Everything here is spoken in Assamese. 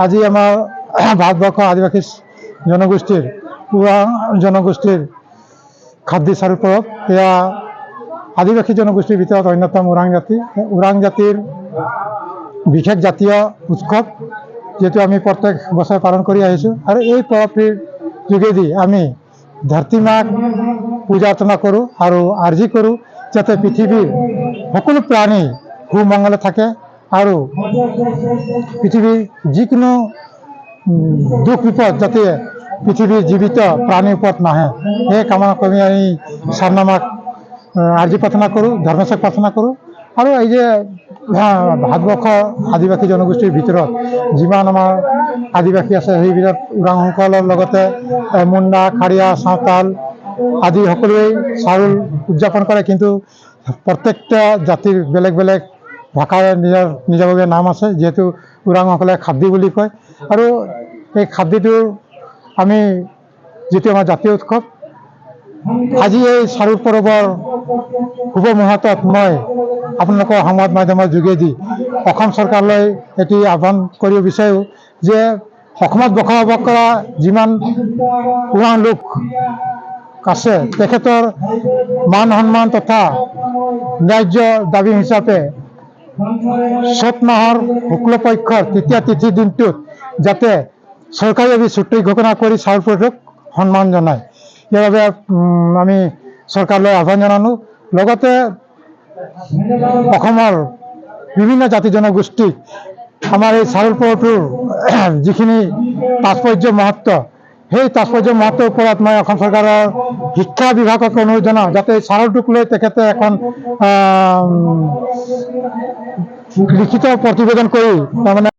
আজি আমাৰ ভাৰতবৰ্ষ আদিবাসী জনগোষ্ঠীৰ ওৰাং জনগোষ্ঠীৰ খাদ্য চাৰু পৰৱ। এয়া আদিবাসী জনগোষ্ঠীৰ ভিতৰত অন্যতম ওৰাং জাতিৰ বিশেষ জাতীয় উৎসৱ, যিহেতু আমি প্ৰত্যেক বছৰ পালন কৰি আহিছোঁ। আৰু এই পৰৱটিৰ যোগেদি আমি ধৰতী মাক পূজা অৰ্চনা কৰোঁ আৰু আৰ্জি কৰোঁ যাতে পৃথিৱীৰ সকলো প্ৰাণী সুমংগলে থাকে আৰু পৃথিৱীৰ যিকোনো দুখ বিপদ যাতে পৃথিৱীৰ জীৱিত প্ৰাণীৰ ওপৰত নাহে, সেই কামনা কৰি আমি চান্নামাক আৰ্জি প্ৰাৰ্থনা কৰোঁ, ধৰ্মেশ্বৰ প্ৰাৰ্থনা কৰোঁ। আৰু এই যে ভাৰতবৰ্ষৰ আদিবাসী জনগোষ্ঠীৰ ভিতৰত যিমান আমাৰ আদিবাসী আছে, সেইবিলাক ওৰাংসকলৰ লগতে মুণ্ডা, খাৰিয়া, চাওতাল আদি সকলোৱে চাউল উদযাপন কৰে। কিন্তু প্ৰত্যেকটা জাতিৰ বেলেগ বেলেগ ভাষাৰে নিজাববীয়া নাম আছে, যিহেতু ওৰাংসকলে খাদ্য বুলি কয়। আৰু এই খাদ্যটোৰ আমি যিটো আমাৰ জাতীয় উৎসৱ, আজি এই চাৰু পৰৱৰ শুভ মুহূৰ্তত মই আপোনালোকৰ সংবাদ মাধ্যমৰ যোগেদি অসম চৰকাৰলৈ এটি আহ্বান কৰিব বিচাৰোঁ যে অসমত বসবাস কৰা যিমান ওৰাং লোক আছে, তেখেতৰ মান সন্মান তথা ন্যায্য দাবী হিচাপে চ'ত মাহৰ শুক্লপক্ষৰ তৃতীয়া তিথিৰ দিনটোত যাতে চৰকাৰীভাৱে ছুটি ঘোষণা কৰি চাউল পৰিটোক সন্মান জনায়, ইয়াৰ বাবে আমি চৰকাৰলৈ আহ্বান জনালোঁ। লগতে অসমৰ বিভিন্ন জাতি জনগোষ্ঠীক আমাৰ এই চাউল পৰৱটোৰ যিখিনি তাৎপৰ্য মহত্ব, সেই তাৎপৰ্য মহত্বৰ ওপৰত মই অসম চৰকাৰৰ শিক্ষা বিভাগক অনুৰোধ জনাওঁ যাতে এই চাউলটোক লৈ তেখেতে এখন লিখিত প্ৰতিবেদন কৰি তাৰমানে